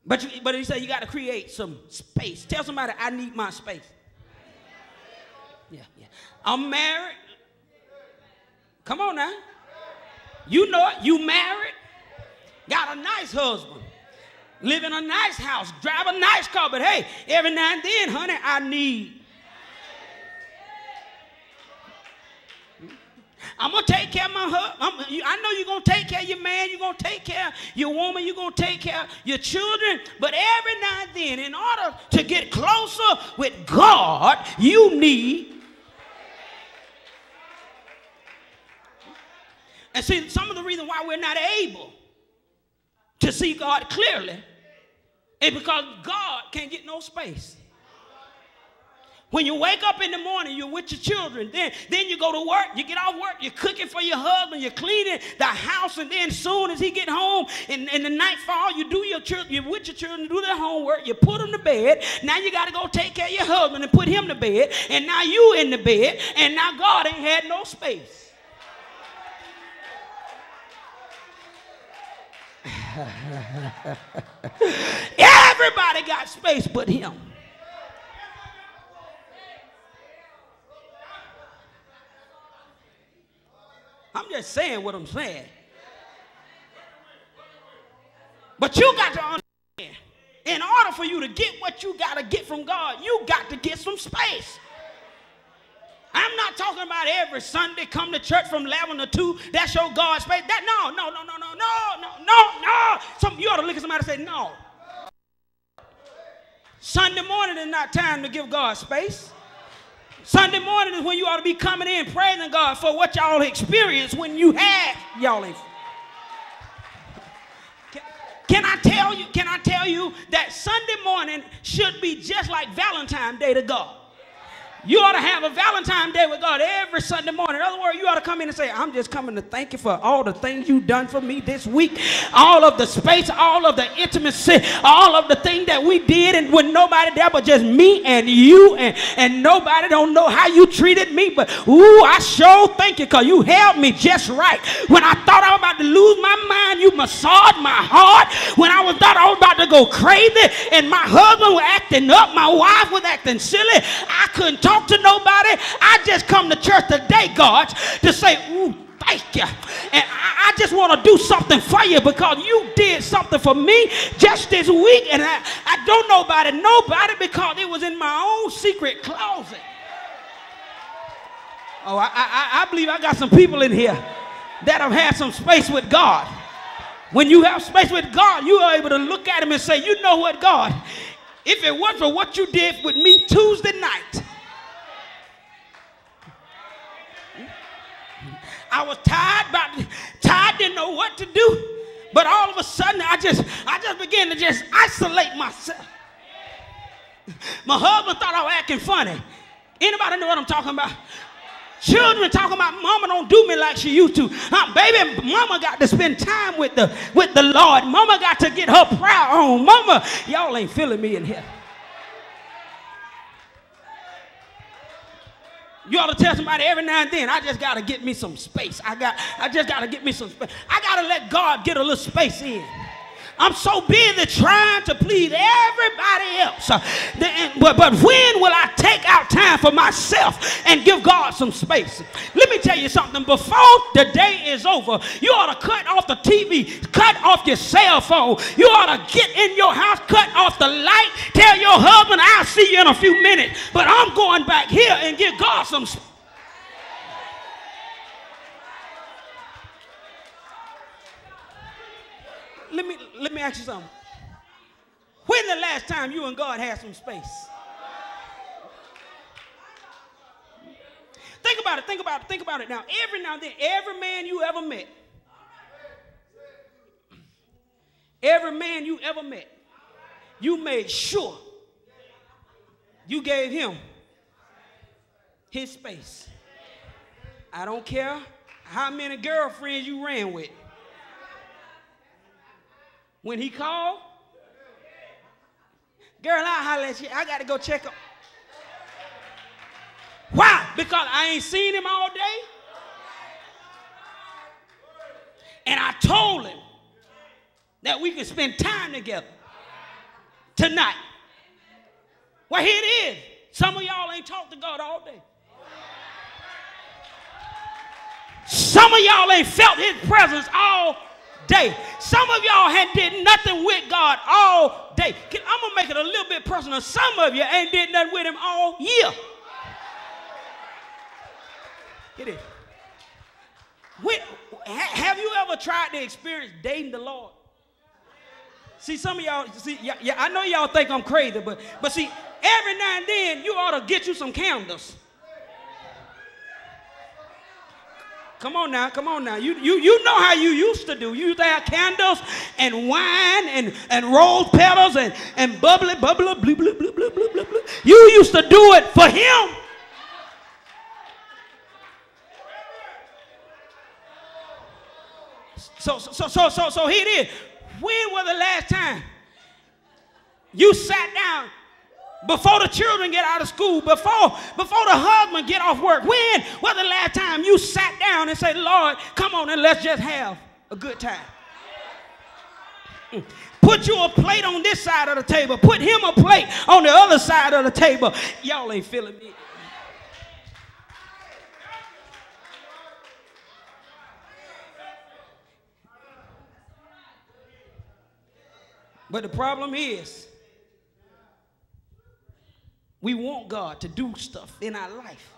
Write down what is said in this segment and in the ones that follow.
But he said you got to create some space. Tell somebody, I need my space. Yeah. I'm married. Come on now. You know it. You married. Got a nice husband. Live in a nice house. Drive a nice car. But hey, every now and then, honey, I need. I'm going to take care of my husband. I know you're going to take care of your man. You're going to take care of your woman. You're going to take care of your children. But every now and then, in order to get closer with God, you need. And see, some of the reason why we're not able to see God clearly is because God can't get no space. When you wake up in the morning, you're with your children. Then you go to work. You get off work. You're cooking for your husband. You're cleaning the house. And then as soon as he get home, in the nightfall, you do your children. You're with your children. Do their homework. You put them to bed. Now you got to go take care of your husband and put him to bed. And now you in the bed. And now God ain't had no space. Everybody got space but him. I'm just saying what I'm saying. But you got to understand, in order for you to get what you got to get from God, you got to get some space. I'm not talking about every Sunday come to church from 11 to 2. That's your God space. No. Some you ought to look at somebody and say, no. Sunday morning is not time to give God space. Sunday morning is when you ought to be coming in praising God for what y'all experienced when you had y'all. Can I tell you that Sunday morning should be just like Valentine's Day to God? You ought to have a Valentine's Day with God every Sunday morning. In other words, you ought to come in and say, I'm just coming to thank you for all the things you've done for me this week. All of the space, all of the intimacy, all of the things that we did and with nobody there but just me and you and nobody don't know how you treated me. But, ooh, I sure thank you because you held me just right. When I thought I was about to lose my mind, you massaged my heart. When I thought I was about to go crazy and my husband was acting up, my wife was acting silly, I couldn't talk to nobody. I just come to church today, God, to say, ooh, thank you. And I just want to do something for you because you did something for me just this week. And I don't know about it, nobody, because it was in my own secret closet. Oh, I believe I got some people in here that have had some space with God. When you have space with God, you are able to look at him and say, you know what, God, if it weren't for what you did with me Tuesday night, I was tired, didn't know what to do. But all of a sudden, I just began to just isolate myself. My husband thought I was acting funny. Anybody know what I'm talking about? Children talking about mama don't do me like she used to. Baby, mama got to spend time with the Lord. Mama got to get her prayer on. Mama, y'all ain't feeling me in here. You ought to tell somebody every now and then, I just got to get me some space. I just got to get me some space. I got to let God get a little space in. I'm so busy trying to please everybody else. But when will I take out time for myself and give God some space? Let me tell you something. Before the day is over, you ought to cut off the TV, cut off your cell phone. You ought to get in your house, cut off the light, tell your husband, I'll see you in a few minutes. But I'm going back here and give God some space. Let me ask you something. When the last time you and God had some space? Think about it now. Every now and then, every man you ever met, you made sure you gave him his space. I don't care how many girlfriends you ran with. When he called, girl, I'll holler at you. I got to go check up. Why? Because I ain't seen him all day. And I told him that we could spend time together. tonight. Well, here it is. Some of y'all ain't talked to God all day. Some of y'all ain't felt his presence all day. Some of y'all hadn't did nothing with God all day. I'm going to make it a little bit personal. Some of you ain't did nothing with him all year. It is. Have you ever tried to experience dating the Lord? See, some of y'all, I know y'all think I'm crazy, but see, every now and then you ought to get you some candles. Come on now. You know how you used to do. You used to have candles and wine and rose petals and bubbly, blue, blue, blue, blue, blue, blue, blue. You used to do it for him. So here it is. When was the last time you sat down before the children get out of school, before the husband get off work? When was the last time you sat down and said, Lord, come on and let's just have a good time? Put you a plate on this side of the table. Put him a plate on the other side of the table. Y'all ain't feeling me. But the problem is, we want God to do stuff in our life.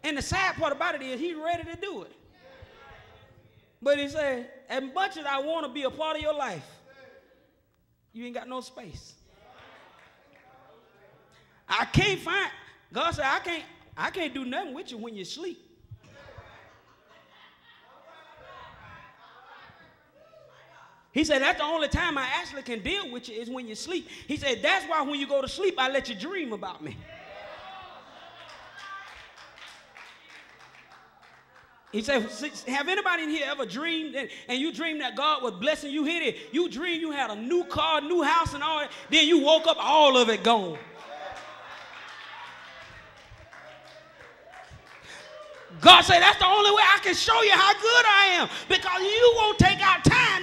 And the sad part about it is he's ready to do it. But he said, as much as I want to be a part of your life, you ain't got no space. I can't find, God said, I can't do nothing with you when you sleep. He said, that's the only time I actually can deal with you is when you sleep. He said, that's why when you go to sleep, I let you dream about me. He said, have anybody in here ever dreamed and you dreamed that God was blessing you? Hit it. You dreamed you had a new car, new house and all that. Then you woke up, all of it gone. God said, that's the only way I can show you how good I am, because you won't take out time